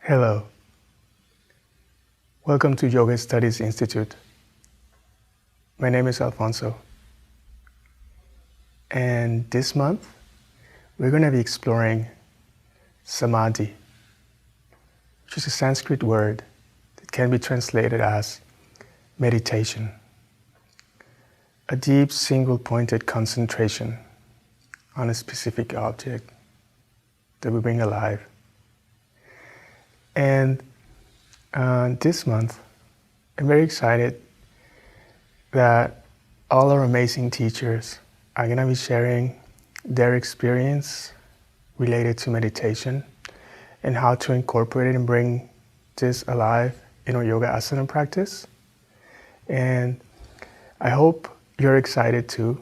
Hello, welcome to Yoga Studies Institute. My name is Alfonso, and this month we're going to be exploring Samadhi, which is a Sanskrit word that can be translated as meditation, a deep single-pointed concentration on a specific object that we bring alive. And this month, I'm very excited that all our amazing teachers are going to be sharing their experience related to meditation and how to incorporate it and bring this alive in our yoga asana practice. And I hope you're excited too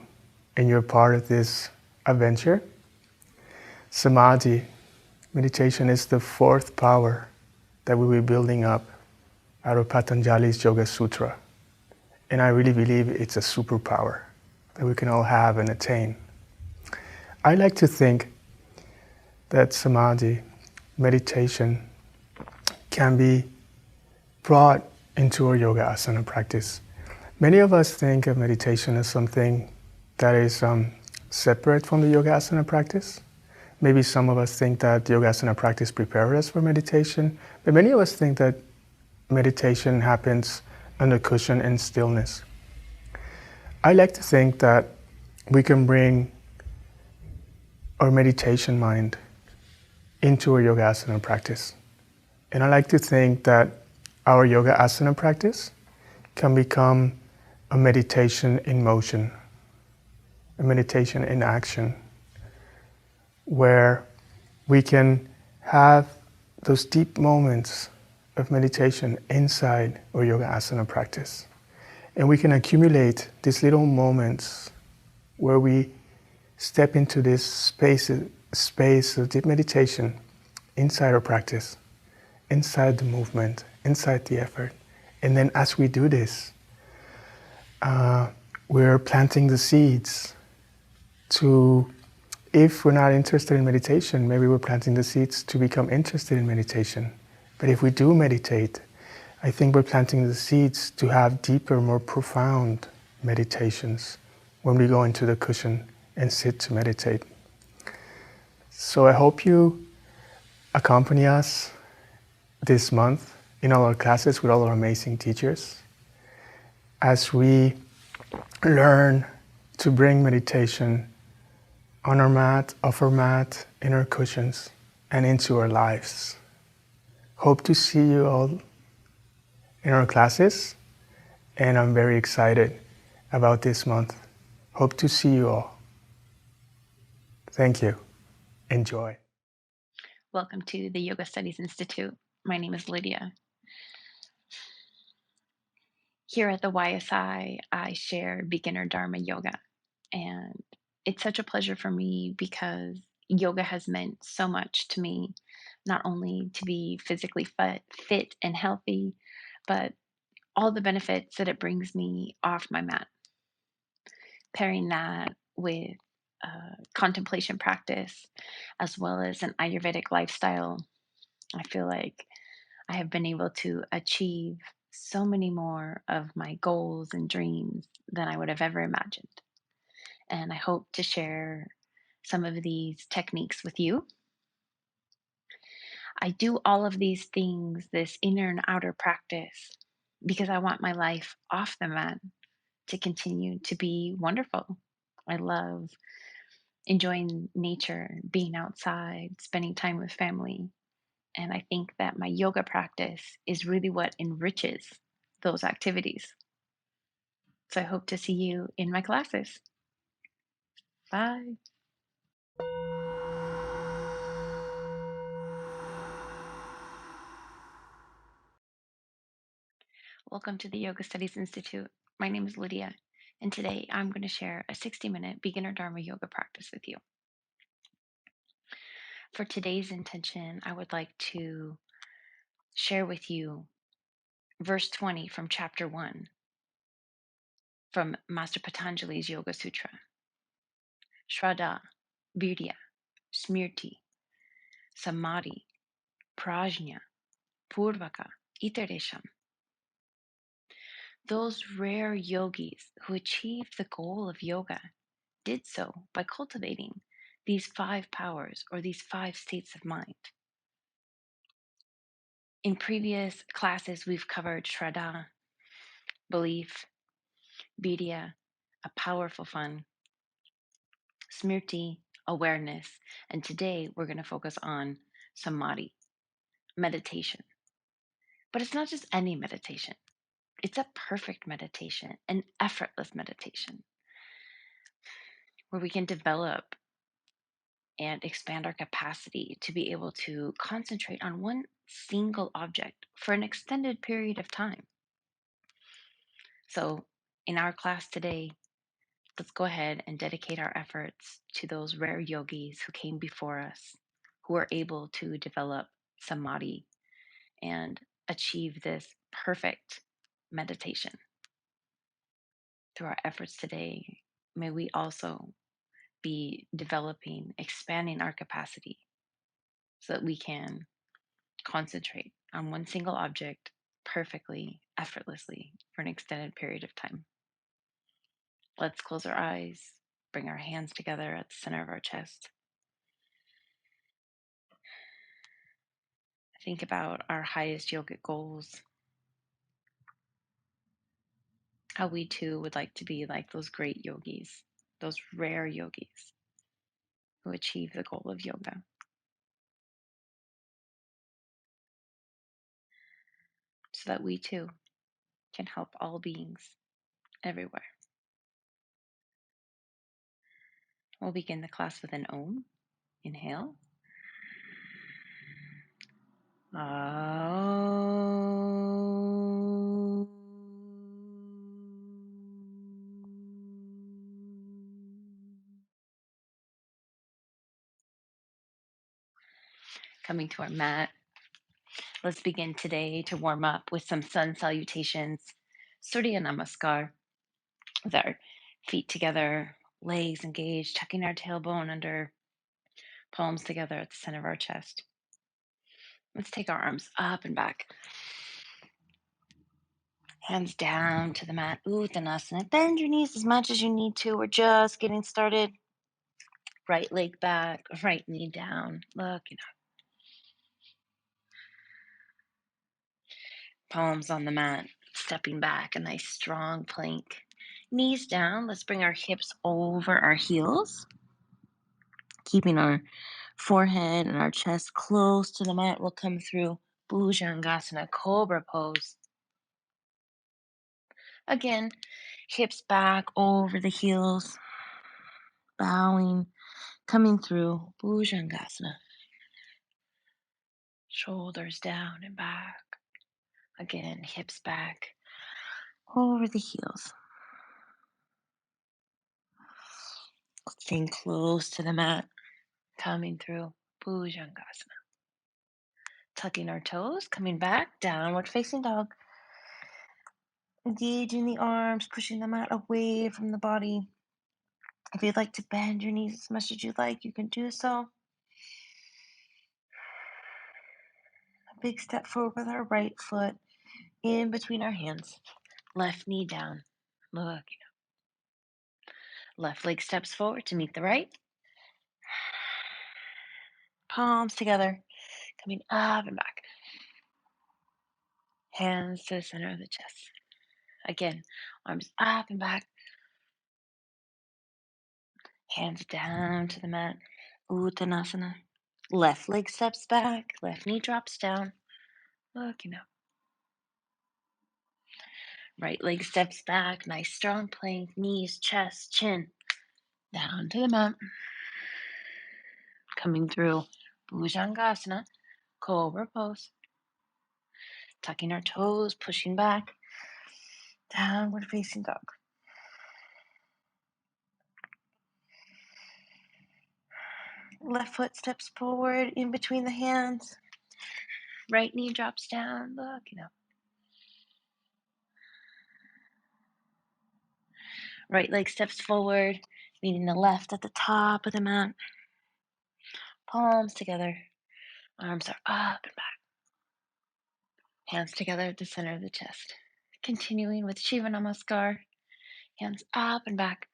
and you're part of this adventure. Samadhi, meditation, is the fourth power that we'll be building up out of Patanjali's Yoga Sutra. And I really believe it's a superpower that we can all have and attain. I like to think that Samadhi, meditation, can be brought into our yoga asana practice. Many of us think of meditation as something that is separate from the yoga asana practice. Maybe some of us think that the yoga asana practice prepares us for meditation, but many of us think that meditation happens under cushion and stillness. I like to think that we can bring our meditation mind into our yoga asana practice. And I like to think that our yoga asana practice can become a meditation in motion, a meditation in action, where we can have those deep moments of meditation inside our yoga asana practice. And we can accumulate these little moments where we step into this space of deep meditation inside our practice, inside the movement, inside the effort. And then as we do this, we're planting the seeds to, if we're not interested in meditation, maybe we're planting the seeds to become interested in meditation. But if we do meditate, I think we're planting the seeds to have deeper, more profound meditations when we go into the cushion and sit to meditate. So I hope you accompany us this month in all our classes with all our amazing teachers as we learn to bring meditation on our mat, off our mat, in our cushions, and into our lives. Hope to see you all in our classes, and I'm very excited about this month. Hope to see you all. Thank you. Enjoy. Welcome to the Yoga Studies Institute. My name is Lydia. Here at the YSI, I share beginner Dharma yoga. And it's such a pleasure for me because yoga has meant so much to me, not only to be physically fit and healthy, but all the benefits that it brings me off my mat. Pairing that with contemplation practice, as well as an Ayurvedic lifestyle, I feel like I have been able to achieve so many more of my goals and dreams than I would have ever imagined. And I hope to share some of these techniques with you. I do all of these things, this inner and outer practice, because I want my life off the mat to continue to be wonderful. I love enjoying nature, being outside, spending time with family. And I think that my yoga practice is really what enriches those activities. So I hope to see you in my classes. Bye. Welcome to the Yoga Studies Institute. My name is Lydia, and today I'm going to share a 60-minute beginner Dharma yoga practice with you. For today's intention, I would like to share with you verse 20 from chapter 1 from Master Patanjali's Yoga Sutra. Shraddha, Virya, Smriti, Samadhi, Prajna, purvaka, iteration. Those rare yogis who achieved the goal of yoga did so by cultivating these five powers or these five states of mind. In previous classes, we've covered Shraddha, belief, Vidya, a powerful fun, Smriti, awareness, and today we're going to focus on Samadhi, meditation. But it's not just any meditation, it's a perfect meditation, an effortless meditation, where we can develop and expand our capacity to be able to concentrate on one single object for an extended period of time. So, in our class today, let's go ahead and dedicate our efforts to those rare yogis who came before us, who are able to develop samadhi and achieve this perfect meditation. Through our efforts today, may we also be developing, expanding our capacity so that we can concentrate on one single object perfectly, effortlessly for an extended period of time. Let's close our eyes, bring our hands together at the center of our chest. Think about our highest yogic goals, how we too would like to be like those great yogis, those rare yogis who achieve the goal of yoga, so that we too can help all beings everywhere. We'll begin the class with an Om. Inhale. Om. Coming to our mat, let's begin today to warm up with some sun salutations, Surya Namaskar, with our feet together, legs engaged, tucking our tailbone under, palms together at the center of our chest. Let's take our arms up and back. Hands down to the mat, Uttanasana. Bend your knees as much as you need to. We're just getting started. Right leg back, right knee down. Look, palms on the mat, stepping back, a nice strong plank. Knees down. Let's bring our hips over our heels, keeping our forehead and our chest close to the mat. We'll come through Bhujangasana, Cobra pose. Again, hips back over the heels, bowing, coming through Bhujangasana. Shoulders down and back. Again, hips back over the heels. Staying close to the mat, coming through Bhujangasana. Tucking our toes, coming back, downward facing dog. Engaging the arms, pushing the mat away from the body. If you'd like to bend your knees as much as you'd like, you can do so. A big step forward with our right foot in between our hands. Left knee down. Look. Left leg steps forward to meet the right. Palms together, coming up and back. Hands to the center of the chest. Again, arms up and back. Hands down to the mat. Uttanasana. Left leg steps back. Left knee drops down. Looking up. Right leg steps back. Nice strong plank. Knees, chest, chin. Down to the mat. Coming through Bhujangasana. Cobra pose. Tucking our toes, pushing back. Downward facing dog. Left foot steps forward in between the hands. Right knee drops down. Looking up. Right leg steps forward, meeting the left at the top of the mat. Palms together. Arms are up and back. Hands together at the center of the chest. Continuing with Shiva Namaskar. Hands up and back.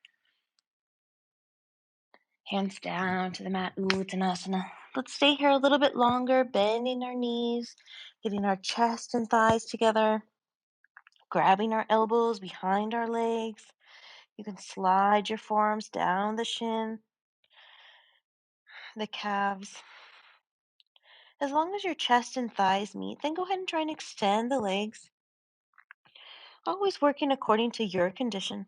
Hands down to the mat, Uttanasana. Let's stay here a little bit longer, bending our knees, getting our chest and thighs together, grabbing our elbows behind our legs. You can slide your forearms down the shin, the calves. As long as your chest and thighs meet, then go ahead and try and extend the legs, always working according to your condition.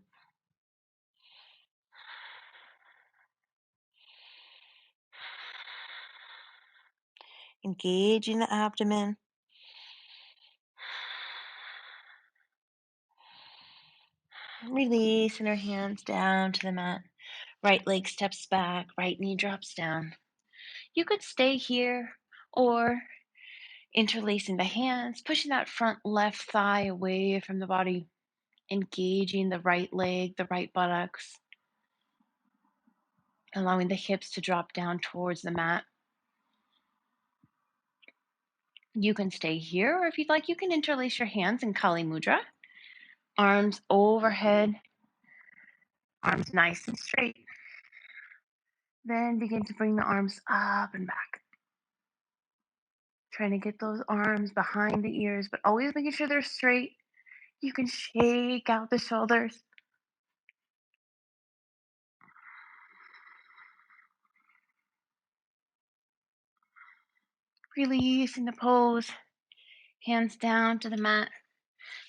Engaging the abdomen. Releasing our hands down to the mat. Right leg steps back, right knee drops down. You could stay here or interlacing the hands, pushing that front left thigh away from the body, engaging the right leg, the right buttocks, allowing the hips to drop down towards the mat. You can stay here, or if you'd like, you can interlace your hands in Kali Mudra. Arms overhead, arms nice and straight. Then begin to bring the arms up and back. Trying to get those arms behind the ears, but always making sure they're straight. You can shake out the shoulders. Releasing the pose. Hands down to the mat.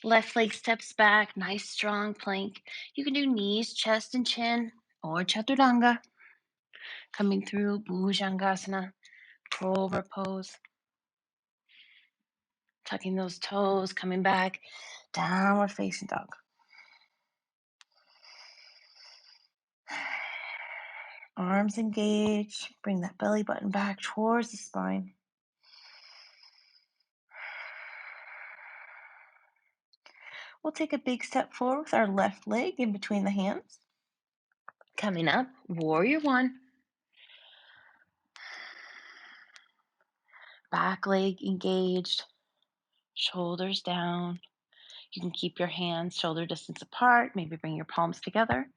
Left leg steps back. Nice strong plank. You can do knees, chest, and chin, or chaturanga. Coming through Bhujangasana, cobra pose. Tucking those toes, coming back. Downward facing dog. Arms engaged. Bring that belly button back towards the spine. We'll take a big step forward with our left leg in between the hands. Coming up, warrior one. Back leg engaged, shoulders down. You can keep your hands shoulder distance apart, maybe bring your palms together.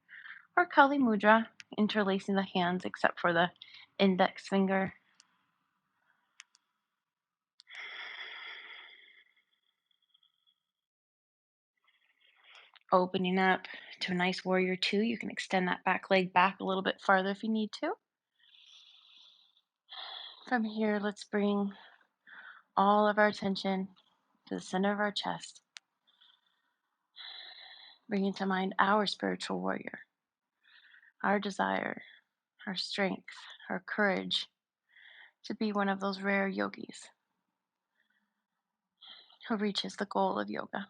Or Kali Mudra, interlacing the hands except for the index finger. Opening up to a nice warrior two. You can extend that back leg back a little bit farther if you need to. From here, let's bring all of our attention to the center of our chest. Bringing to mind our spiritual warrior, our desire, our strength, our courage to be one of those rare yogis who reaches the goal of yoga.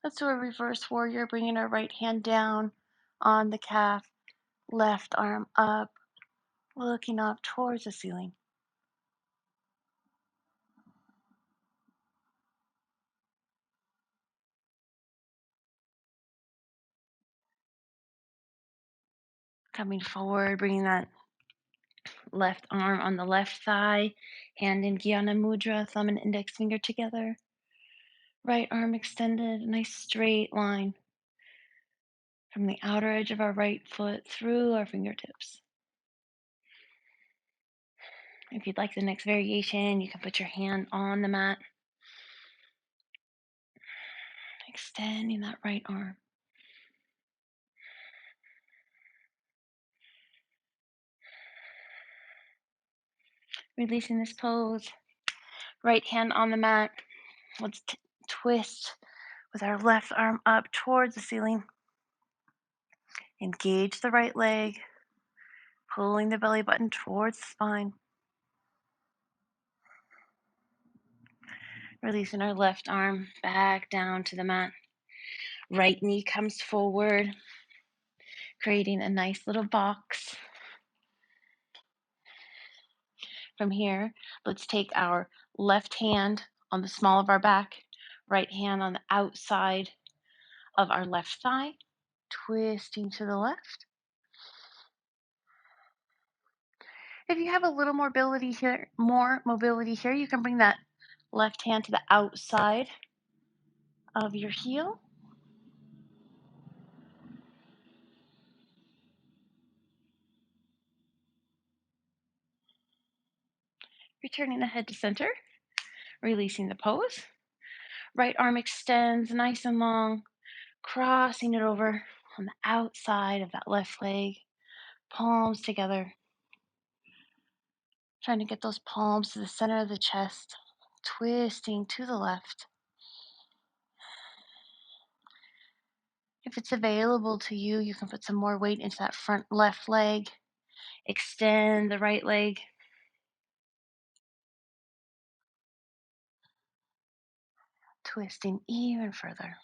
Let's do a reverse warrior, bringing our right hand down on the calf, left arm up, looking up towards the ceiling. Coming forward, bringing that left arm on the left thigh, hand in Jnana Mudra, thumb and index finger together. Right arm extended, a nice straight line from the outer edge of our right foot through our fingertips. If you'd like the next variation, you can put your hand on the mat, extending that right arm. Releasing this pose, right hand on the mat. Let's twist with our left arm up towards the ceiling. Engage the right leg, pulling the belly button towards the spine. Releasing our left arm back down to the mat. Right knee comes forward, creating a nice little box. From here, let's take our left hand on the small of our back, right hand on the outside of our left thigh, twisting to the left. If you have a little more mobility here, you can bring that left hand to the outside of your heel. Returning the head to center, releasing the pose. Right arm extends nice and long, crossing it over on the outside of that left leg, palms together. Trying to get those palms to the center of the chest, twisting to the left. If it's available to you, you can put some more weight into that front left leg. Extend the right leg. Twisting even further.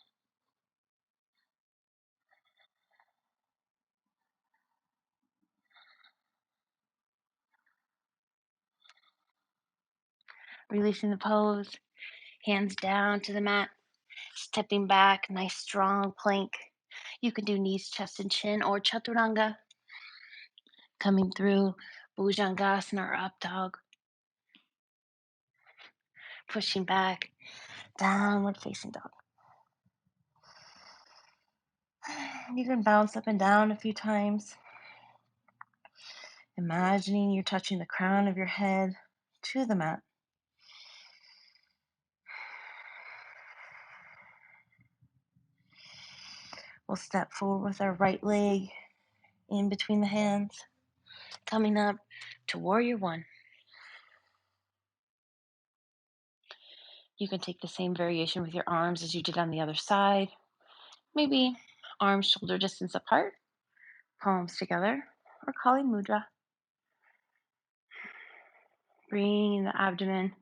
Releasing the pose. Hands down to the mat. Stepping back, nice strong plank. You can do knees, chest, and chin, or chaturanga. Coming through bhujangasana or up dog. Pushing back, downward facing dog. You can bounce up and down a few times. Imagining you're touching the crown of your head to the mat. We'll step forward with our right leg in between the hands, coming up to warrior one. You can take the same variation with your arms as you did on the other side. Maybe arms shoulder distance apart, palms together, or Kali Mudra. Bringing the abdomen,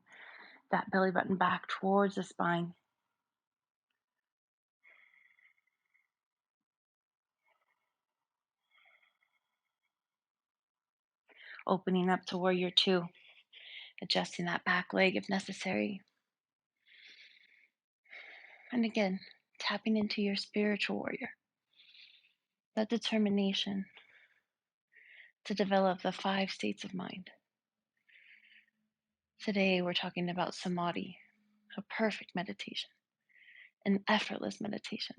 that belly button back towards the spine. Opening up to warrior two, adjusting that back leg if necessary. And again, tapping into your spiritual warrior, that determination to develop the 5 states of mind. Today, we're talking about samadhi, a perfect meditation, an effortless meditation.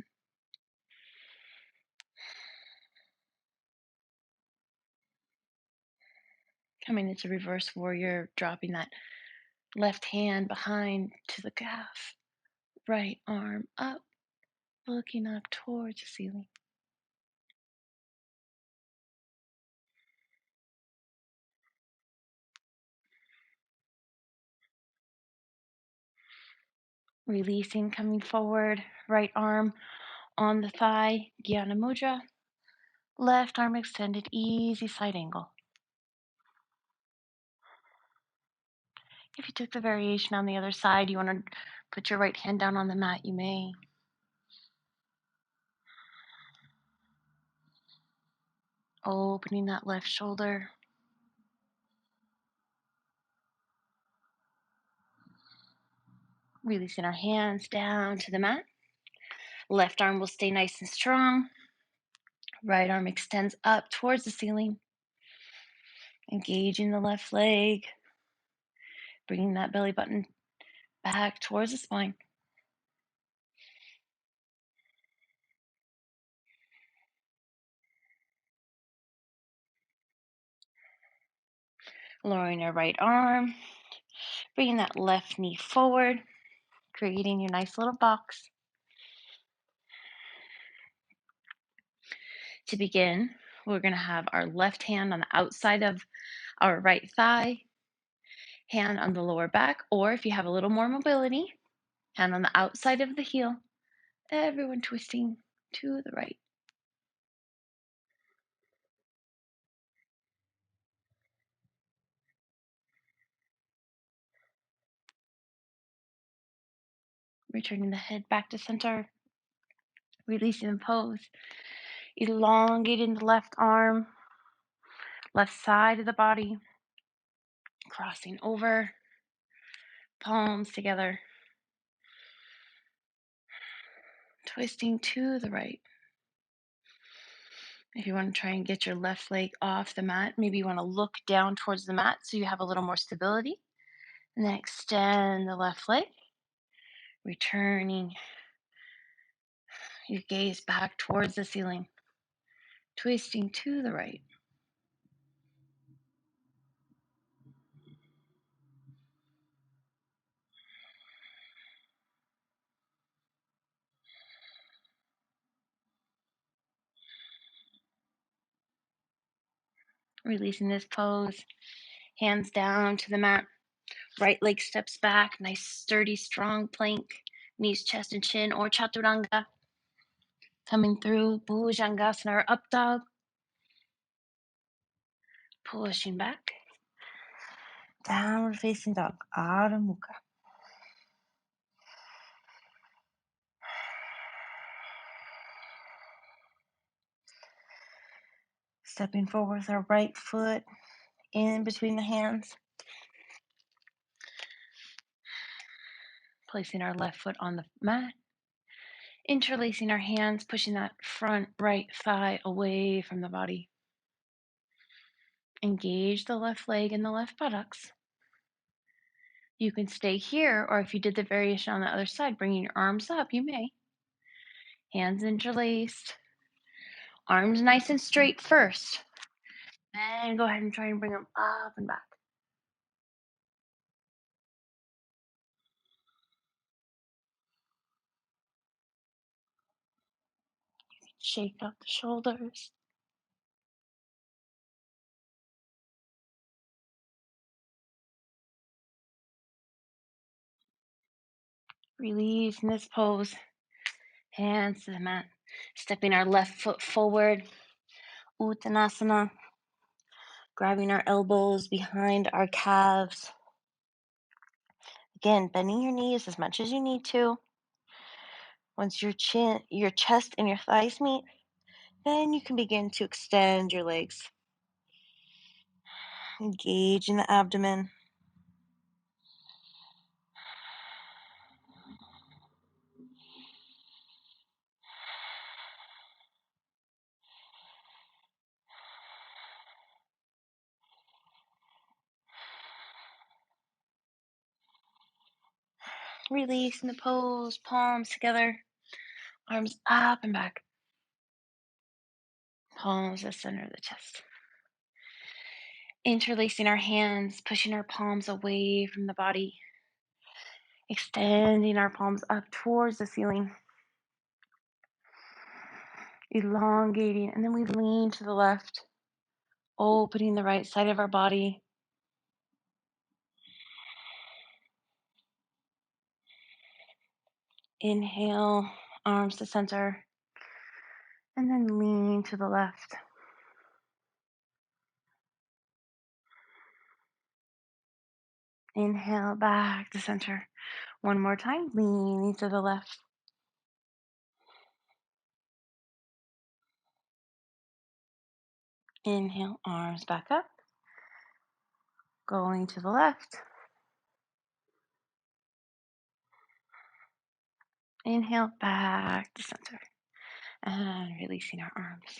Coming into reverse warrior, dropping that left hand behind to the calf, right arm up, looking up towards the ceiling. Releasing, coming forward, right arm on the thigh, Jnana Mudra, left arm extended, easy side angle. If you took the variation on the other side, you want to put your right hand down on the mat, you may. Opening that left shoulder. Releasing our hands down to the mat. Left arm will stay nice and strong. Right arm extends up towards the ceiling. Engaging the left leg. Bringing that belly button back towards the spine. Lowering our right arm. Bringing that left knee forward. Creating your nice little box. To begin, we're going to have our left hand on the outside of our right thigh, hand on the lower back, or if you have a little more mobility, hand on the outside of the heel. Everyone twisting to the right. Returning the head back to center. Releasing the pose. Elongating the left arm, left side of the body. Crossing over. Palms together. Twisting to the right. If you want to try and get your left leg off the mat, maybe you want to look down towards the mat so you have a little more stability. And then extend the left leg, returning your gaze back towards the ceiling, twisting to the right. Releasing this pose, hands down to the mat. Right leg steps back, nice sturdy, strong plank. Knees, chest, and chin, or chaturanga. Coming through, bhujangasana or up dog. Pushing back. Downward facing dog, Adho Mukha. Stepping forward with our right foot in between the hands. Placing our left foot on the mat. Interlacing our hands, pushing that front right thigh away from the body. Engage the left leg and the left buttocks. You can stay here, or if you did the variation on the other side, bringing your arms up, you may. Hands interlaced. Arms nice and straight first. Then go ahead and try and bring them up and back. Shake out the shoulders. Release in this pose. Hands to the mat. Stepping our left foot forward. Uttanasana. Grabbing our elbows behind our calves. Again, bending your knees as much as you need to. Once your chest and your thighs meet, then you can begin to extend your legs. Engage in the abdomen. Release in the pose, palms together, arms up and back. Palms the center of the chest. Interlacing our hands, pushing our palms away from the body. Extending our palms up towards the ceiling. Elongating, and then we lean to the left, opening the right side of our body. Inhale, arms to center, and then lean to the left. Inhale, back to center. One more time, leaning to the left. Inhale, arms back up. Going to the left. Inhale, back to center. And releasing our arms.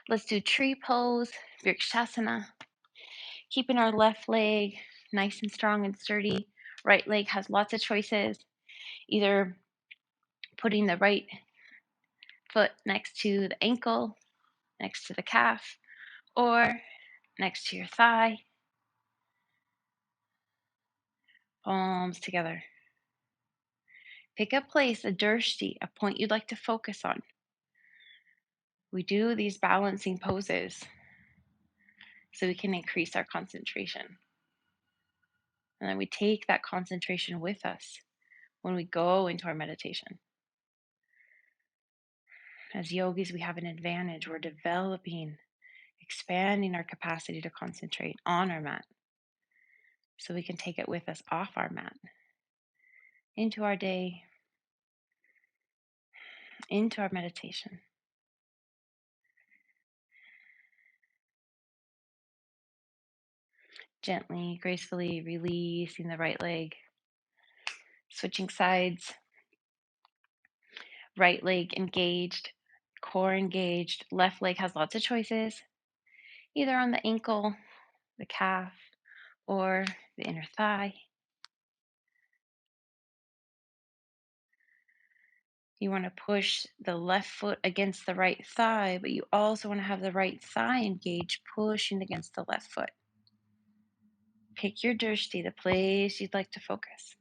Let's do tree pose, Vrikshasana. Keeping our left leg nice and strong and sturdy. Right leg has lots of choices. Either putting the right foot next to the ankle, next to the calf, or next to your thigh. Palms together. Pick a place, a drishti, a point you'd like to focus on. We do these balancing poses so we can increase our concentration. And then we take that concentration with us when we go into our meditation. As yogis, we have an advantage. We're developing, expanding our capacity to concentrate on our mat so we can take it with us off our mat into our day, into our meditation. Gently, gracefully releasing the right leg, switching sides, right leg engaged, core engaged. Left leg has lots of choices, either on the ankle, the calf, or the inner thigh. You want to push the left foot against the right thigh, but you also want to have the right thigh engaged, pushing against the left foot. Pick your drishti, the place you'd like to focus.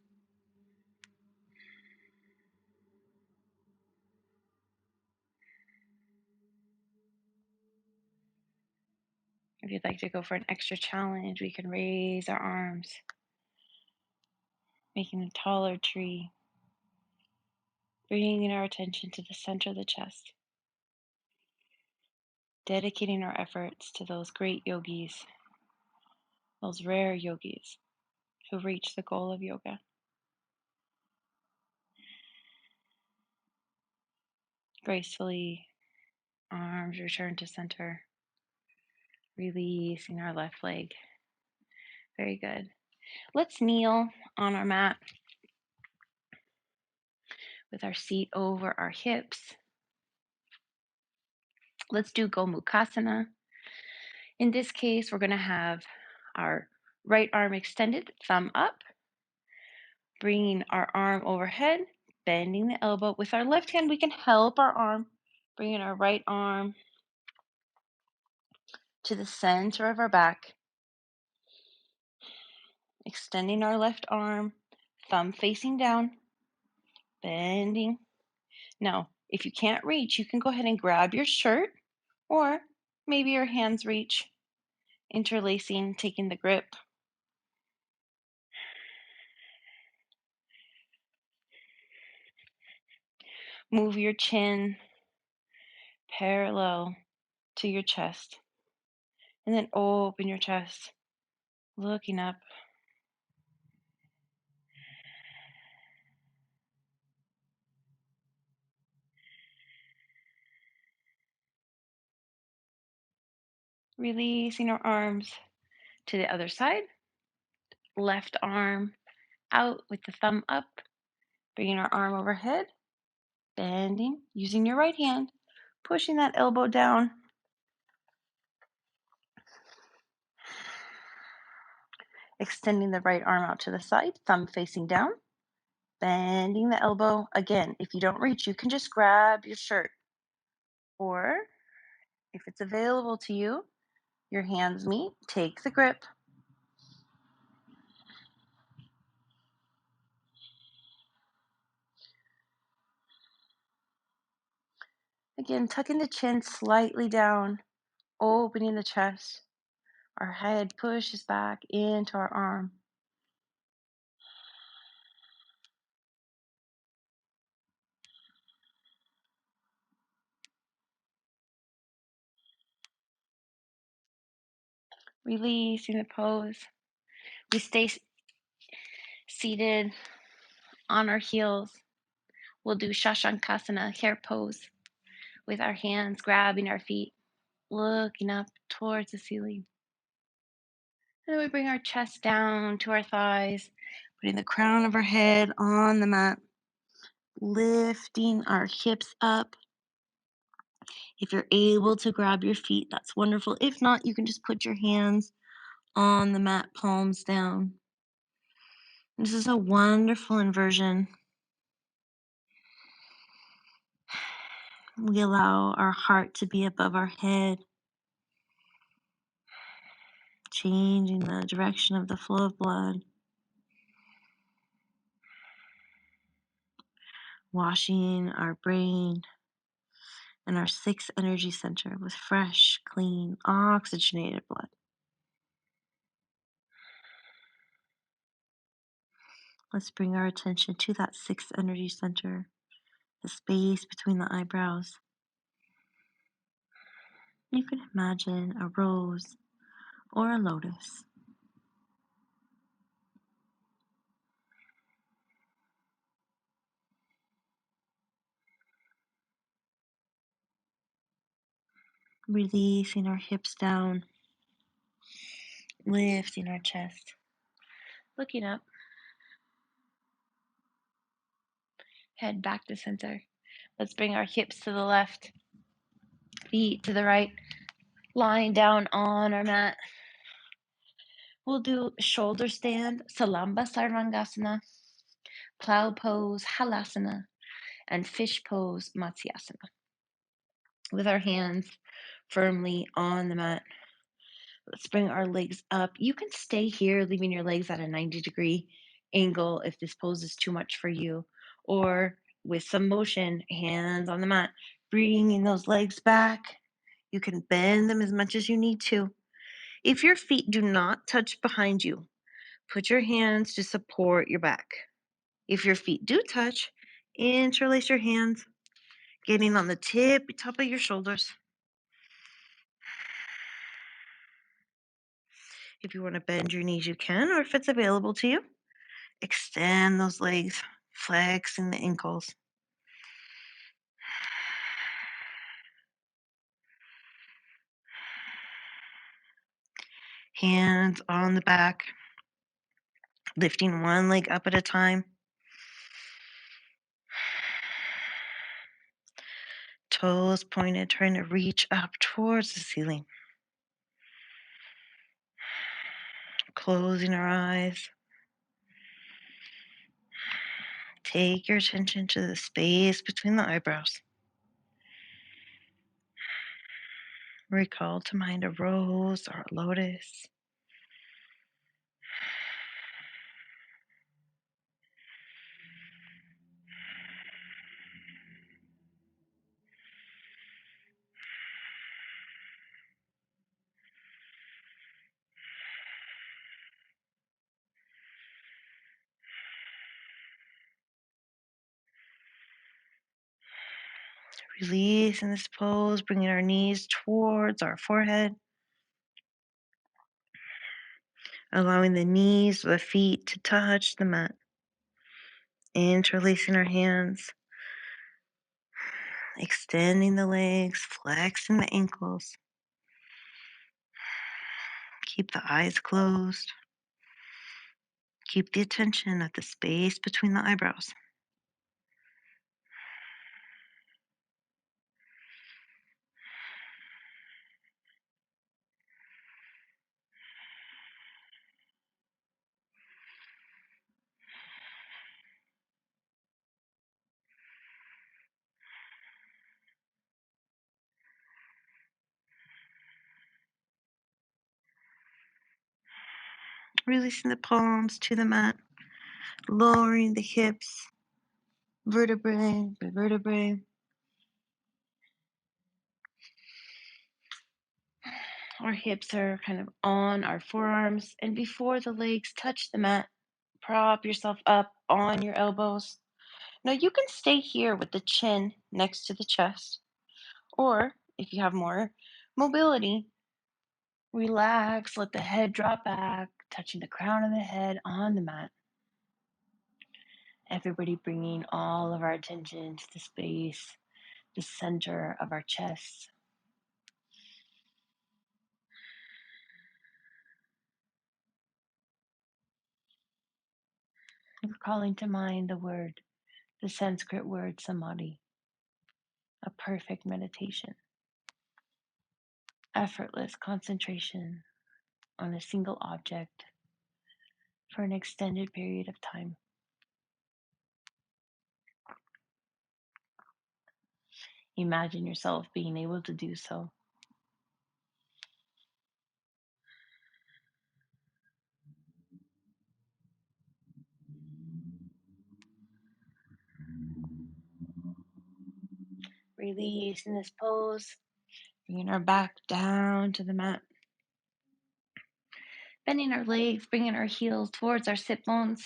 If you'd like to go for an extra challenge, we can raise our arms, making a taller tree, bringing our attention to the center of the chest, dedicating our efforts to those great yogis, those rare yogis who reach the goal of yoga. Gracefully, arms return to center, releasing our left leg. Very good. Let's kneel on our mat with our seat over our hips. Let's do Gomukhasana. In this case, we're going to have our right arm extended, thumb up, bringing our arm overhead, bending the elbow. With our left hand, we can help our arm, bringing our right arm to the center of our back, extending our left arm, thumb facing down, bending. Now, if you can't reach, you can go ahead and grab your shirt, or maybe your hands reach, interlacing, taking the grip. Move your chin parallel to your chest, and then open your chest, looking up. Releasing our arms to the other side. Left arm out with the thumb up, bringing our arm overhead, bending, using your right hand, pushing that elbow down. Extending the right arm out to the side, thumb facing down, bending the elbow. Again, if you don't reach, you can just grab your shirt. Or if it's available to you, your hands meet, take the grip. Again, tucking the chin slightly down, opening the chest. Our head pushes back into our arm. Releasing the pose. We stay seated on our heels. We'll do Shashankasana, hair pose, with our hands grabbing our feet, looking up towards the ceiling. And then we bring our chest down to our thighs, putting the crown of our head on the mat, lifting our hips up. If you're able to grab your feet, that's wonderful. If not, you can just put your hands on the mat, palms down. This is a wonderful inversion. We allow our heart to be above our head, changing the direction of the flow of blood, washing our brain and our sixth energy center with fresh, clean, oxygenated blood. Let's bring our attention to that sixth energy center, the space between the eyebrows. You can imagine a rose or a lotus. Releasing our hips down, lifting our chest, looking up, head back to center. Let's bring our hips to the left, feet to the right, lying down on our mat. We'll do shoulder stand, Salamba Sarvangasana, plow pose, Halasana, and fish pose, Matsyasana. With our hands firmly on the mat, let's bring our legs up. You can stay here, leaving your legs at a 90-degree angle if this pose is too much for you, or with some motion, hands on the mat, bringing those legs back. You can bend them as much as you need to. If your feet do not touch behind you, put your hands to support your back. If your feet do touch, interlace your hands, getting on the top of your shoulders. If you want to bend your knees, you can, or if it's available to you, extend those legs, flexing the ankles. Hands on the back, lifting one leg up at a time. Toes pointed, trying to reach up towards the ceiling. Closing our eyes. Take your attention to the space between the eyebrows. Recall to mind a rose or a lotus. Release in this pose, bringing our knees towards our forehead. Allowing the knees or the feet to touch the mat. Interlacing our hands. Extending the legs, flexing the ankles. Keep the eyes closed. Keep the attention at the space between the eyebrows. Releasing the palms to the mat. Lowering the hips, vertebrae by vertebrae. Our hips are kind of on our forearms, and before the legs touch the mat, prop yourself up on your elbows. Now you can stay here with the chin next to the chest, or if you have more mobility, relax, let the head drop back, touching the crown of the head on the mat. Everybody bringing all of our attention to the space, the center of our chest. We're calling to mind the Sanskrit word samadhi, a perfect meditation, effortless concentration on a single object for an extended period of time. Imagine yourself being able to do so. Release in this pose, bringing our back down to the mat, bending our legs, bringing our heels towards our sit bones,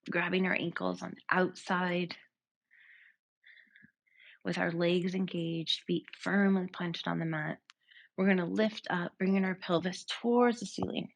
grabbing our ankles on the outside with our legs engaged, feet firmly planted on the mat. We're going to lift up, bringing our pelvis towards the ceiling.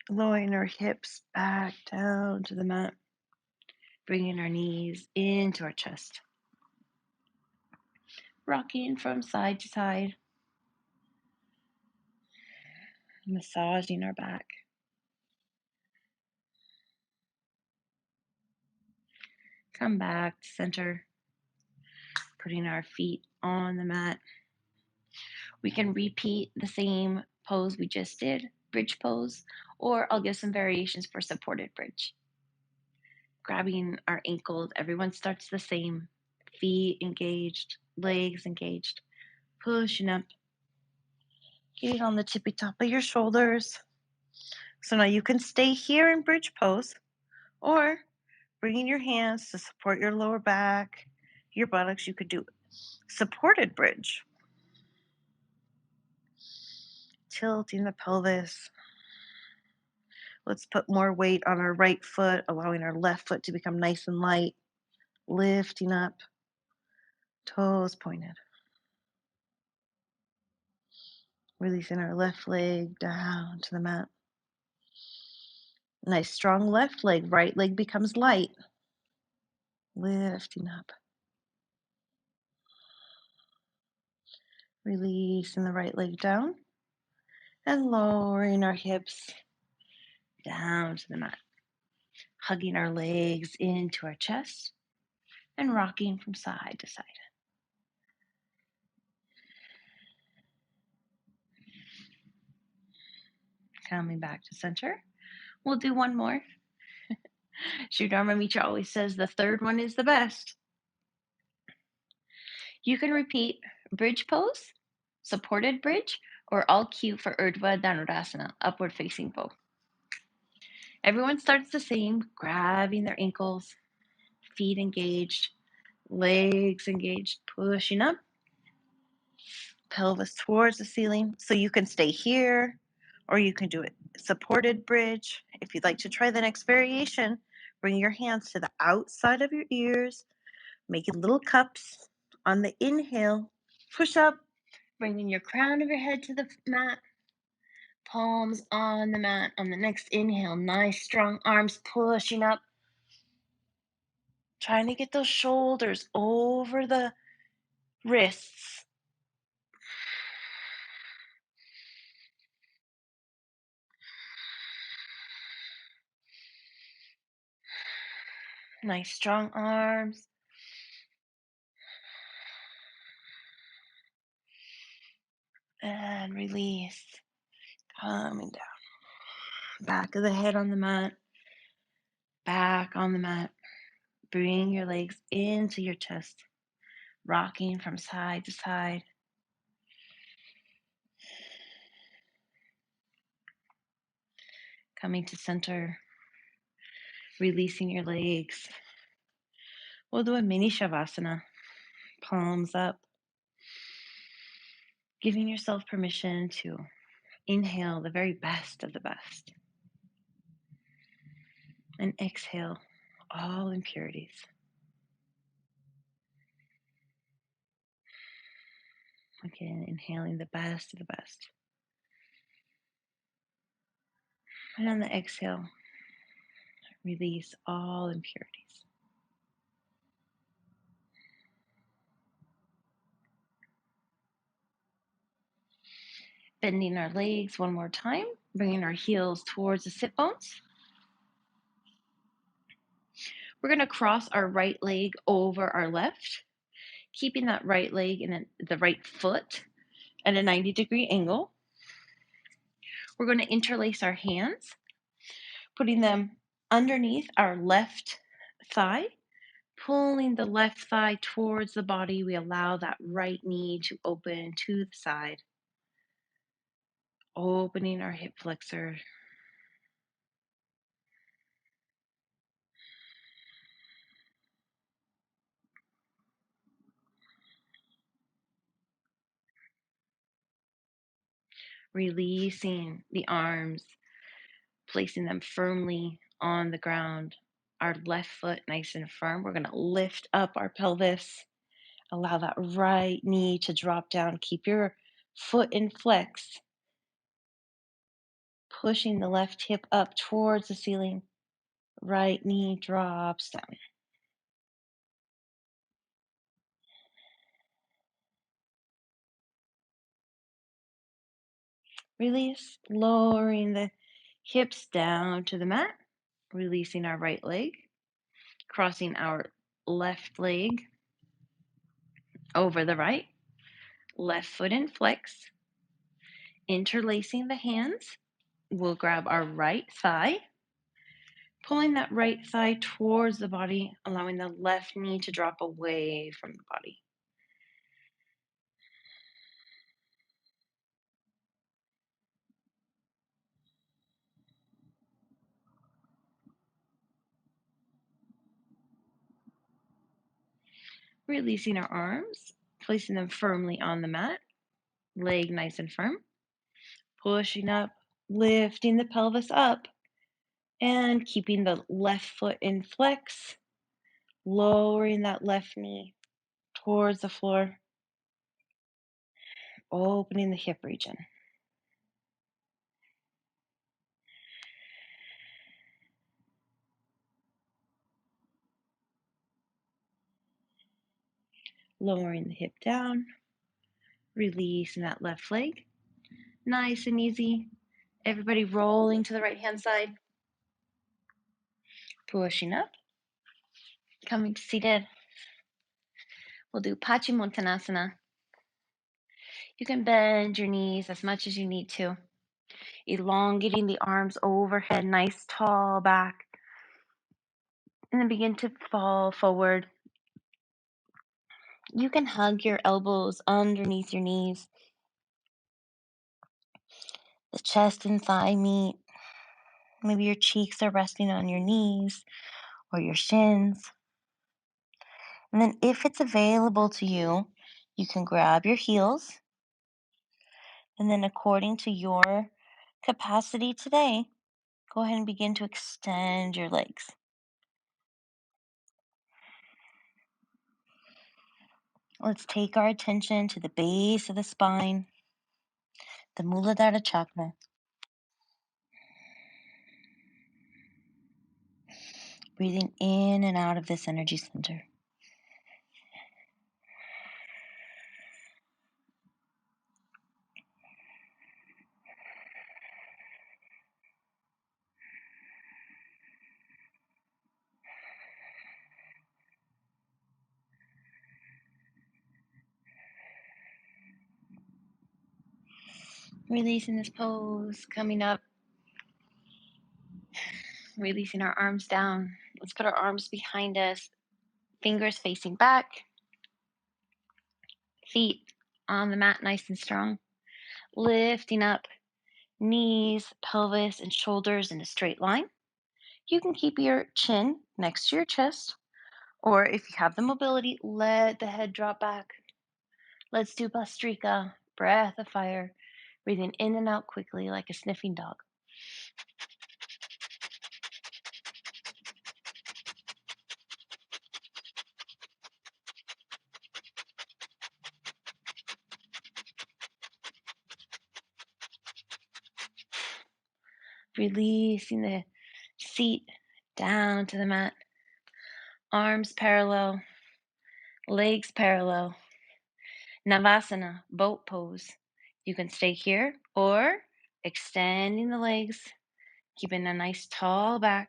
Lowering our hips back down to the mat, Bringing our knees into our chest. Rocking from side to side. Massaging our back. Come back to center. Putting our feet on the mat. We can repeat the same pose we just did, bridge pose, or I'll give some variations for supported bridge. Grabbing our ankles, everyone starts the same. Feet engaged, legs engaged, pushing up, getting on the tippy top of your shoulders. So now you can stay here in bridge pose, or bringing your hands to support your lower back, your buttocks. You could do supported bridge. Tilting the pelvis. Let's put more weight on our right foot, allowing our left foot to become nice and light. Lifting up, toes pointed. Releasing our left leg down to the mat. Nice strong left leg, right leg becomes light. Lifting up. Releasing the right leg down and lowering our hips down to the mat. Hugging our legs into our chest and rocking from side to side. Coming back to center. We'll do one more. Sri Dharma Mitra always says the third one is the best. You can repeat bridge pose, supported bridge, or all cue for Urdhva Dhanurasana, upward facing bow. Everyone starts the same, grabbing their ankles, feet engaged, legs engaged, pushing up, pelvis towards the ceiling. So you can stay here, or you can do it supported bridge. If you'd like to try the next variation, bring your hands to the outside of your ears, making little cups. On the inhale, push up, bringing your crown of your head to the mat, palms on the mat. On the next inhale, nice strong arms pushing up, trying to get those shoulders over the wrists. Nice strong arms. And release. Coming down. Back of the head on the mat. Back on the mat. Bring your legs into your chest. Rocking from side to side. Coming to center. Releasing your legs. We'll do a mini shavasana. Palms up. Giving yourself permission to inhale the very best of the best. And exhale all impurities. Again, inhaling the best of the best. And on the exhale, release all impurities. Bending our legs one more time, bringing our heels towards the sit bones. We're going to cross our right leg over our left, keeping that right leg and the right foot at a 90-degree angle. We're going to interlace our hands, putting them underneath our left thigh, pulling the left thigh towards the body. We allow that right knee to open to the side, opening our hip flexor. Releasing the arms, placing them firmly on the ground. Our left foot nice and firm. We're going to lift up our pelvis. Allow that right knee to drop down. Keep your foot in flex. Pushing the left hip up towards the ceiling. Right knee drops down. Release, lowering the hips down to the mat, releasing our right leg, crossing our left leg over the right, left foot in flex, interlacing the hands. We'll grab our right thigh, pulling that right thigh towards the body, allowing the left knee to drop away from the body. Releasing our arms, placing them firmly on the mat, leg nice and firm, pushing up, lifting the pelvis up, and keeping the left foot in flex, lowering that left knee towards the floor, opening the hip region. Lowering the hip down, releasing that left leg. Nice and easy. Everybody rolling to the right hand side. Pushing up, coming to seated. We'll do Paschimottanasana. You can bend your knees as much as you need to, elongating the arms overhead, nice tall back, and then begin to fall forward. You can hug your elbows underneath your knees. The chest and thigh meet. Maybe your cheeks are resting on your knees or your shins. And then, if it's available to you, you can grab your heels. And then, according to your capacity today, go ahead and begin to extend your legs. Let's take our attention to the base of the spine, the Muladhara chakra. Breathing in and out of this energy center. Releasing this pose, coming up, releasing our arms down. Let's put our arms behind us, fingers facing back, feet on the mat nice and strong. Lifting up, knees, pelvis, and shoulders in a straight line. You can keep your chin next to your chest, or if you have the mobility, let the head drop back. Let's do Bastrika, breath of fire, breathing in and out quickly like a sniffing dog. Releasing the seat down to the mat. Arms parallel, legs parallel. Navasana, boat pose. You can stay here or extending the legs, keeping a nice tall back.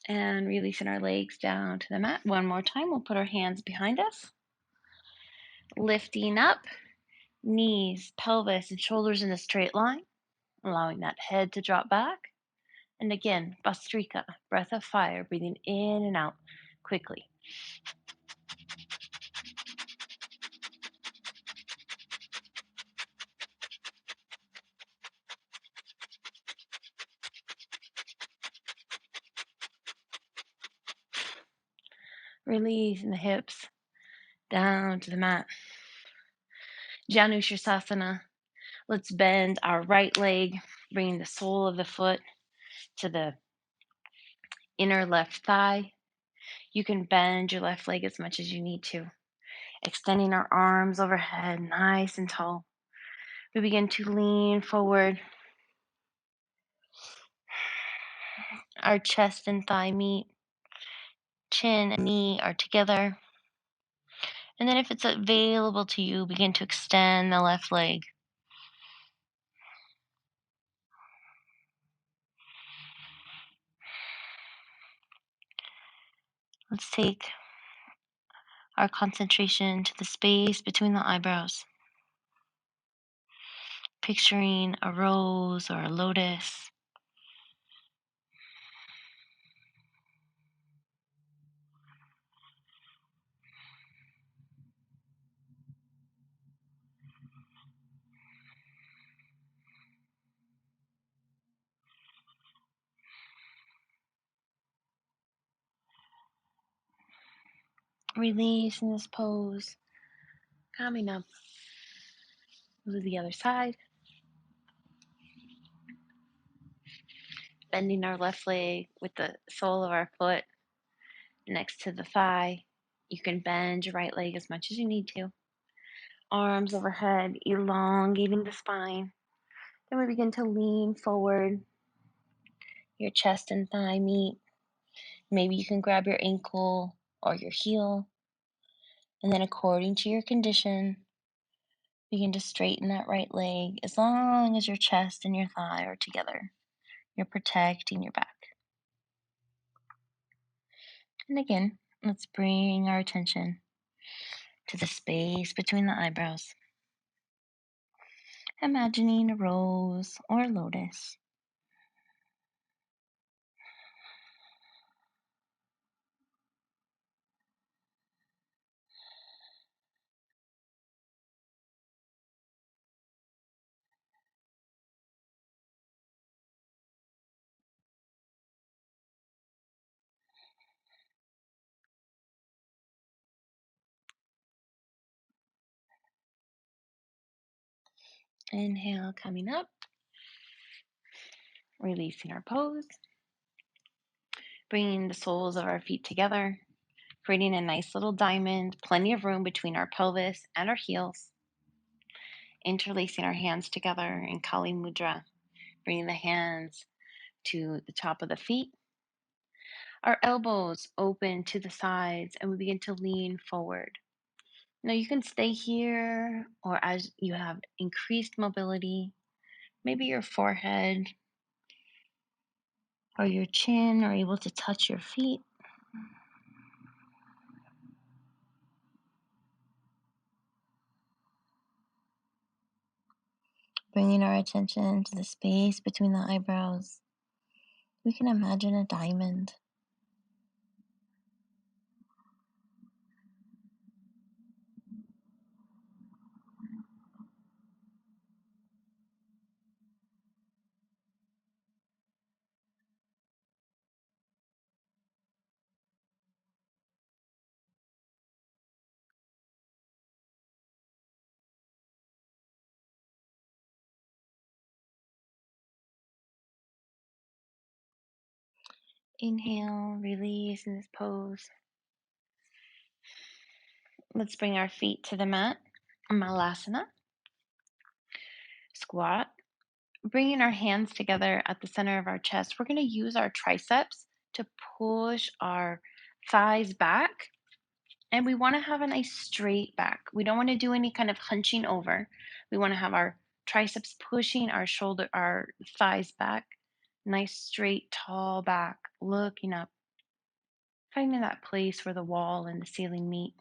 And releasing our legs down to the mat. One more time, we'll put our hands behind us. Lifting up, knees, pelvis, and shoulders in a straight line, allowing that head to drop back. And again, Bastrika, breath of fire, breathing in and out quickly. Releasing the hips down to the mat. Janushirasana. Let's bend our right leg, bringing the sole of the foot to the inner left thigh. You can bend your left leg as much as you need to. Extending our arms overhead, nice and tall. We begin to lean forward. Our chest and thigh meet. Chin and knee are together. And then, if it's available to you, begin to extend the left leg. Let's take our concentration to the space between the eyebrows, picturing a rose or a lotus. Release in this pose. Coming up to the other side. Bending our left leg with the sole of our foot next to the thigh. You can bend your right leg as much as you need to. Arms overhead, elongating the spine. Then we begin to lean forward. Your chest and thigh meet. Maybe you can grab your ankle or your heel. And then, according to your condition, begin to straighten that right leg as long as your chest and your thigh are together. You're protecting your back. And again, let's bring our attention to the space between the eyebrows. Imagining a rose or a lotus. Inhale, coming up, releasing our pose, bringing the soles of our feet together, creating a nice little diamond, plenty of room between our pelvis and our heels, interlacing our hands together in Kali Mudra, bringing the hands to the top of the feet, our elbows open to the sides, and we begin to lean forward. Now you can stay here, or as you have increased mobility, maybe your forehead or your chin are able to touch your feet. Bringing our attention to the space between the eyebrows, we can imagine a diamond. Inhale, release in this pose. Let's bring our feet to the mat. Malasana. Squat. Bringing our hands together at the center of our chest. We're going to use our triceps to push our thighs back. And we want to have a nice straight back. We don't want to do any kind of hunching over. We want to have our triceps pushing our thighs back. Nice, straight, tall back, looking up. Finding that place where the wall and the ceiling meet.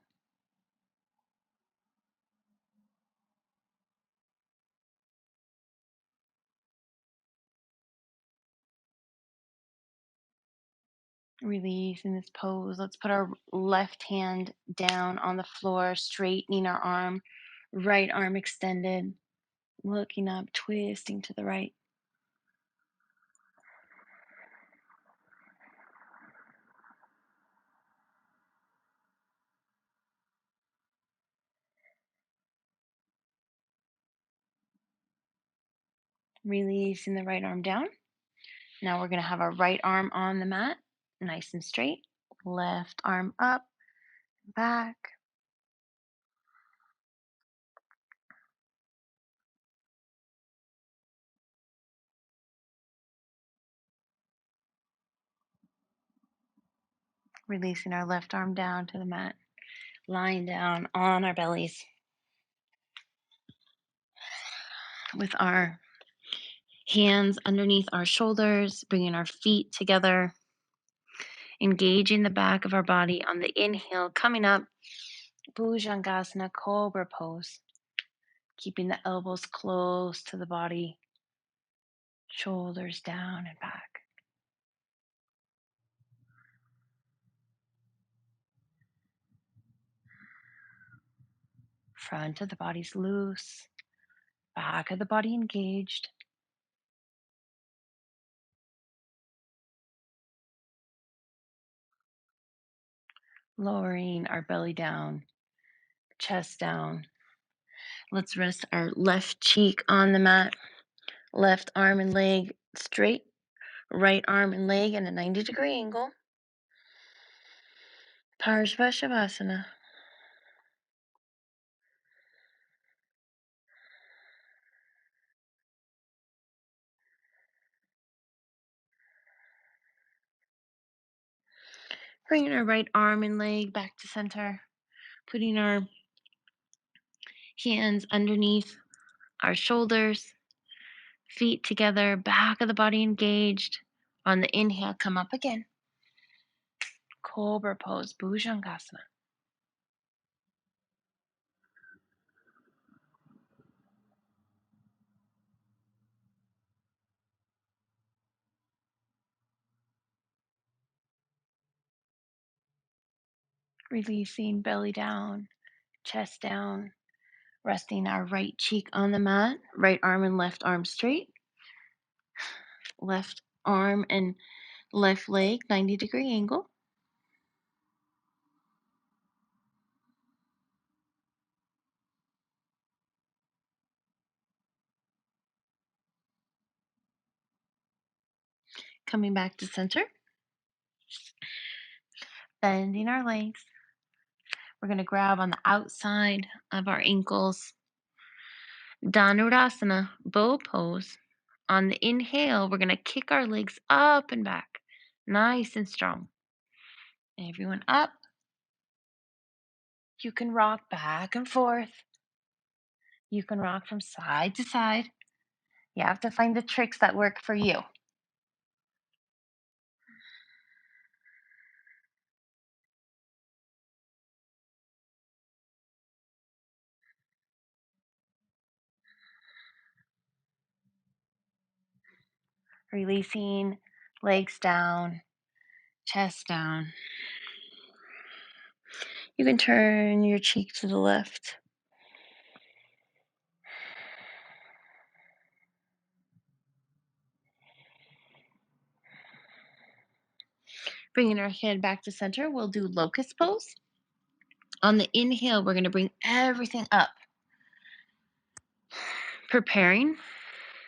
Release in this pose. Let's put our left hand down on the floor, straightening our arm, right arm extended, looking up, twisting to the right. Releasing the right arm down. Now we're going to have our right arm on the mat, nice and straight. Left arm up, back. Releasing our left arm down to the mat, lying down on our bellies with our hands underneath our shoulders, bringing our feet together, engaging the back of our body on the inhale, coming up, Bhujangasana, Cobra pose, keeping the elbows close to the body, shoulders down and back. Front of the body's loose, back of the body engaged. Lowering our belly down, chest down. Let's rest our left cheek on the mat, left arm and leg straight, right arm and leg in a 90-degree angle. Parsva. Bringing our right arm and leg back to center, putting our hands underneath our shoulders, feet together, back of the body engaged. On the inhale, come up again. Cobra pose, Bhujangasana. Releasing belly down, chest down, resting our right cheek on the mat, right arm and left arm straight, left arm and left leg 90-degree angle. Coming back to center, bending our legs. We're going to grab on the outside of our ankles. Dhanurasana, bow pose. On the inhale, we're going to kick our legs up and back, nice and strong. Everyone up. You can rock back and forth. You can rock from side to side. You have to find the tricks that work for you. Releasing legs down, chest down. You can turn your cheek to the left. Bringing our head back to center, we'll do locust pose. On the inhale, we're going to bring everything up. Preparing,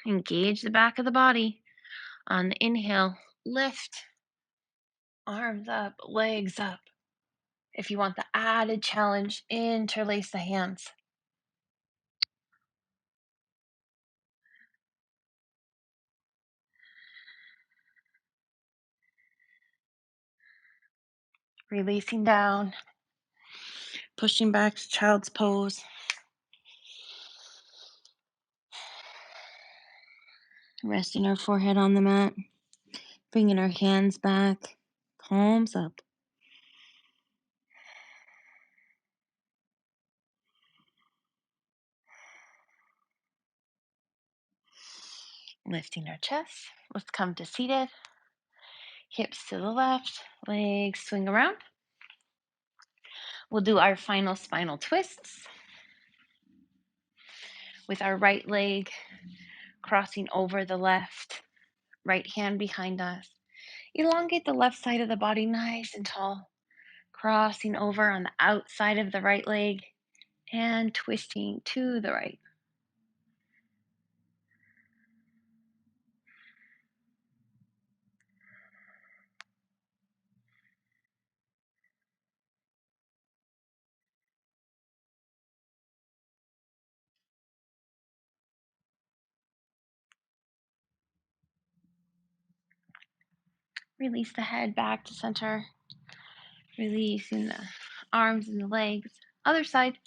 engage the back of the body. On the inhale, lift, arms up, legs up. If you want the added challenge, interlace the hands. Releasing down, pushing back to child's pose. Resting our forehead on the mat, bringing our hands back, palms up. Lifting our chest. Let's come to seated. Hips to the left, legs swing around. We'll do our final spinal twists with our right leg crossing over the left, right hand behind us. Elongate the left side of the body nice and tall, crossing over on the outside of the right leg and twisting to the right. Release the head back to center. Releasing the arms and the legs. Other side.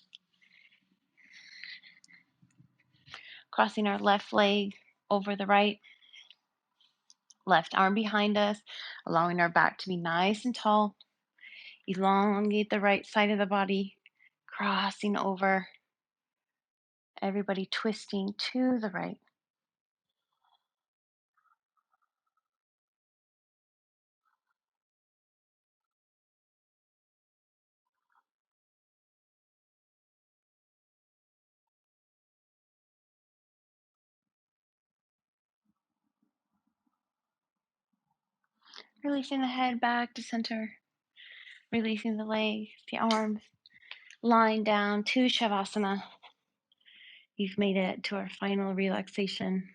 Crossing our left leg over the right. Left arm behind us, allowing our back to be nice and tall. Elongate the right side of the body, crossing over. Everybody twisting to the right. Releasing the head back to center. Releasing the legs, the arms. Lying down to Shavasana. You've made it to our final relaxation.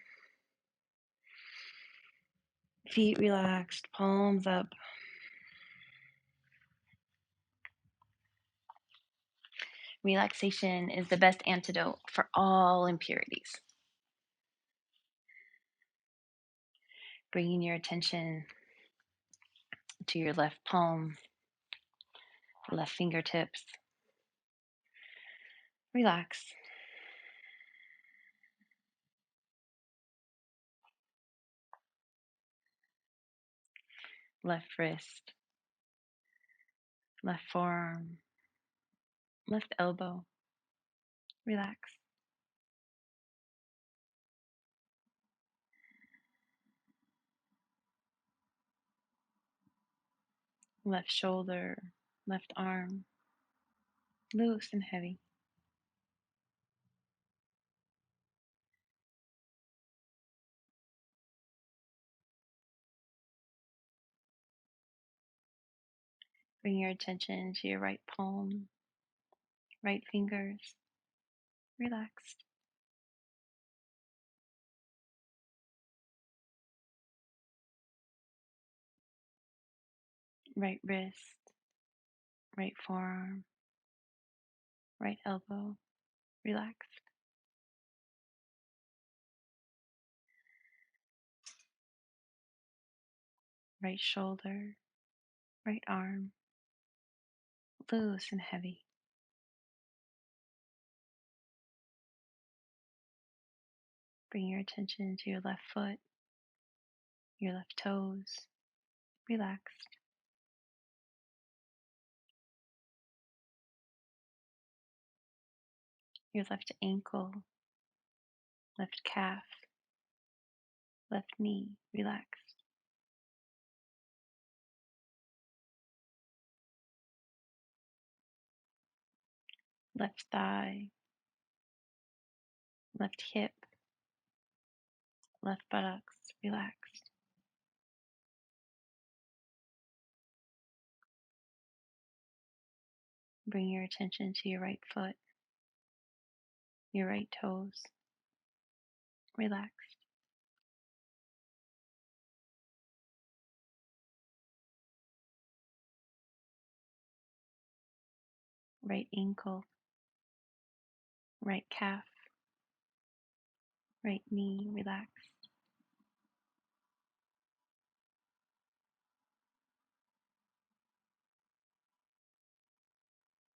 Feet relaxed, palms up. Relaxation is the best antidote for all impurities. Bringing your attention to your left palm, left fingertips. Relax. Left wrist, left forearm, left elbow. Relax. Left shoulder, left arm, loose and heavy. Bring your attention to your right palm, right fingers. Relaxed. Right wrist, right forearm, right elbow. Relaxed. Right shoulder, right arm, loose and heavy. Bring your attention to your left foot, your left toes. Relaxed. Your left ankle, left calf, left knee. Relaxed. Left thigh, left hip, left buttocks. Relaxed. Bring your attention to your right foot, your right toes. Relaxed. Right ankle, right calf, right knee. Relaxed.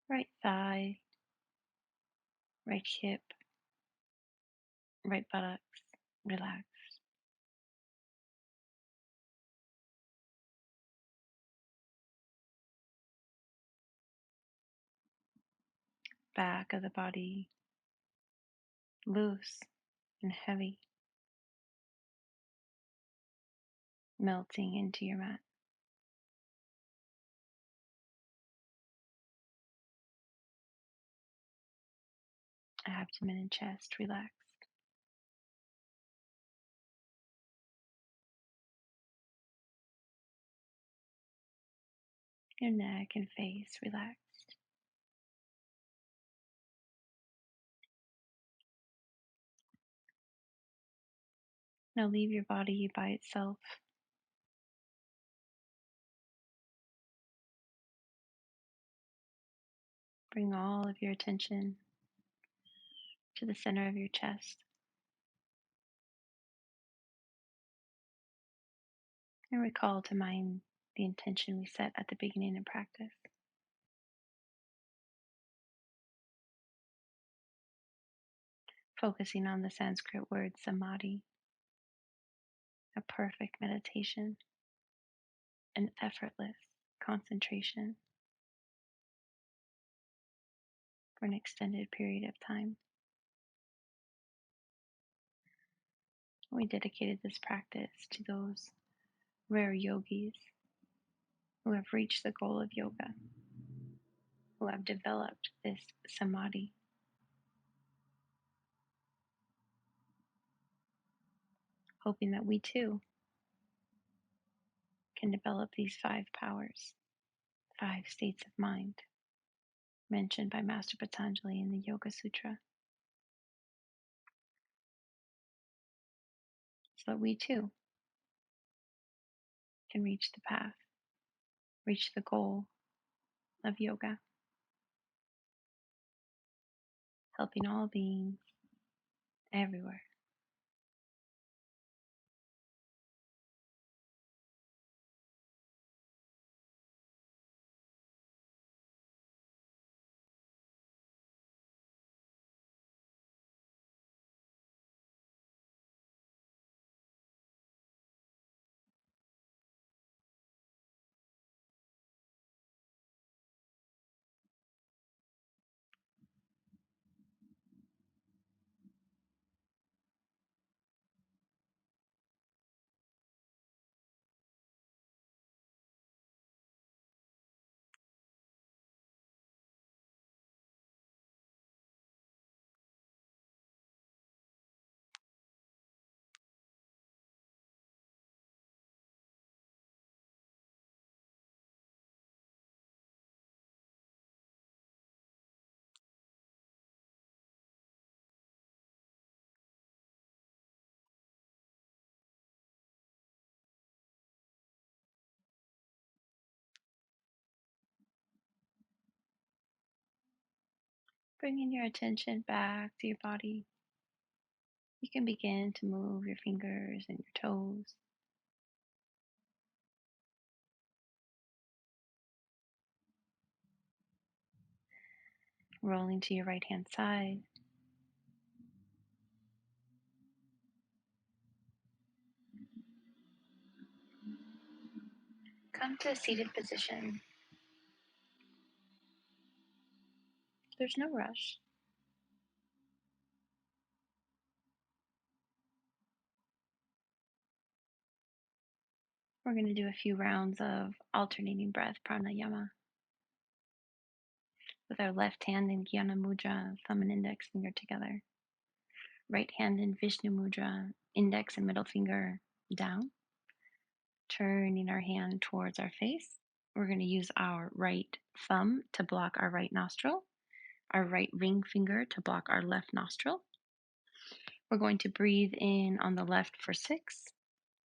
Right thigh, right hip, right buttocks. Relax. Back of the body, loose and heavy, melting into your mat. Abdomen and chest relaxed. Your neck and face relaxed. Now leave your body by itself. Bring all of your attention to the center of your chest and recall to mind the intention we set at the beginning of practice. focusing on the Sanskrit word samadhi, a perfect meditation, an effortless concentration for an extended period of time. We dedicated this practice to those rare yogis who have reached the goal of yoga, who have developed this samadhi, hoping that we too can develop these 5 powers, 5 states of mind mentioned by Master Patanjali in the Yoga Sutra, so that we too can reach the path, reach the goal of yoga, helping all beings everywhere. Bringing your attention back to your body, you can begin to move your fingers and your toes, rolling to your right hand side. Come to a seated position. There's no rush. We're going to do a few rounds of alternating breath pranayama with our left hand in Jnana Mudra, thumb and index finger together. Right hand in Vishnu Mudra, index and middle finger down. Turning our hand towards our face. We're going to use our right thumb to block our right nostril, our right ring finger to block our left nostril. We're going to breathe in on the left for 6,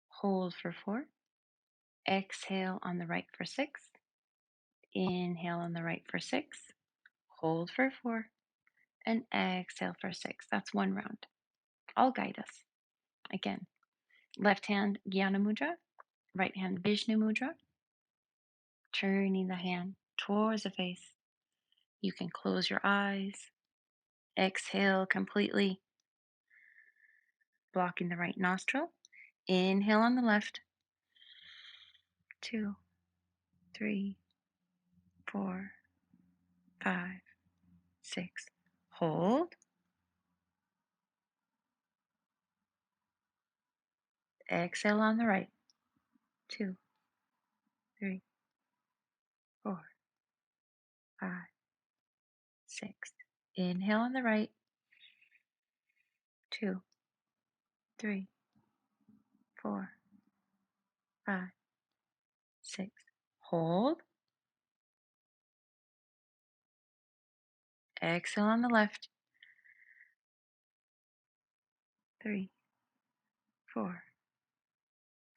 hold for 4, exhale on the right for 6, inhale on the right for 6, hold for 4, and exhale for 6. That's one round. I'll guide us. Again, left hand Jnana Mudra, right hand Vishnu Mudra, turning the hand towards the face. You can close your eyes, exhale completely, blocking the right nostril. Inhale on the left, 2, 3, 4, 5, 6. Hold. Exhale on the right, 2, 3, 4, 5, 6. Inhale on the right, 2, 3, 4, 5, 6. Hold. Exhale on the left, 3, 4,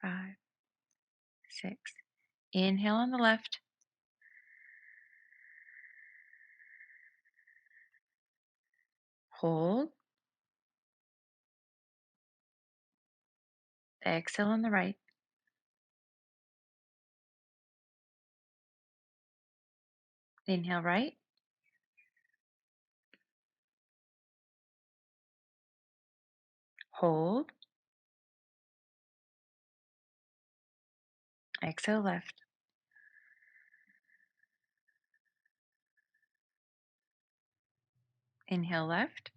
5, 6. Inhale on the left, hold. Exhale on the right, inhale right, Hold. Exhale left. Inhale left.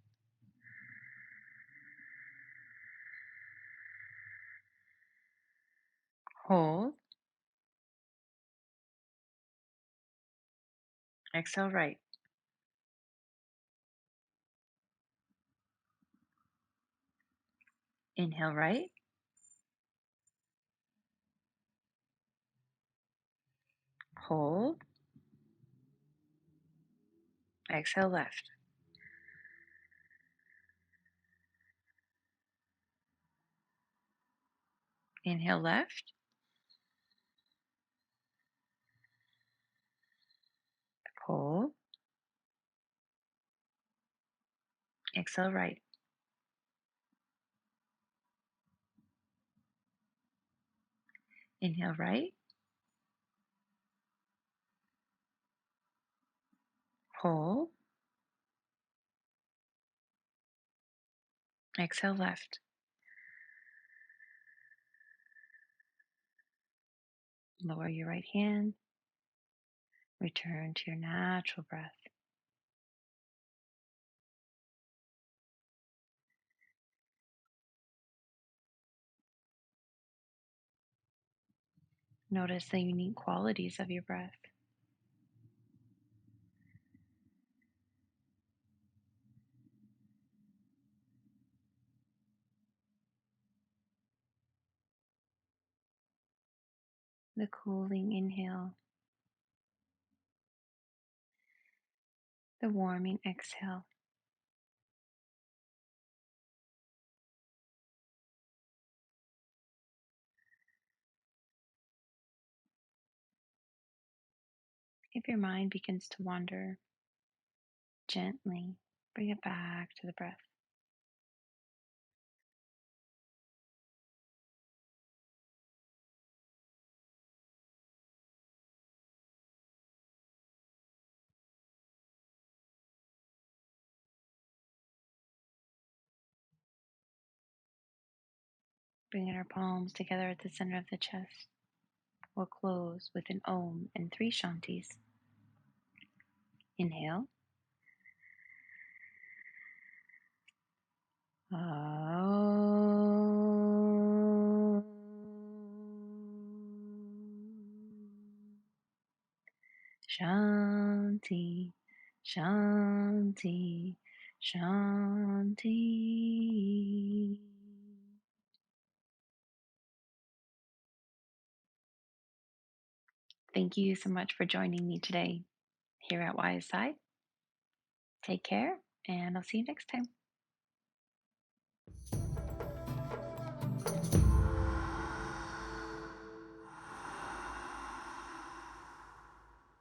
Hold. Exhale right. Inhale right. Hold. Exhale left. Inhale left. Hold. Exhale right. Inhale right. Hold. Exhale left. Lower your right hand. Return to your natural breath. Notice the unique qualities of your breath, the cooling inhale, the warming exhale. If your mind begins to wander, gently bring it back to the breath. Bringing our palms together at the center of the chest. We'll close with an Om and three Shantis. Inhale. Om. Shanti, Shanti, Shanti. Thank you so much for joining me today here at YSI. Take care, and I'll see you next time.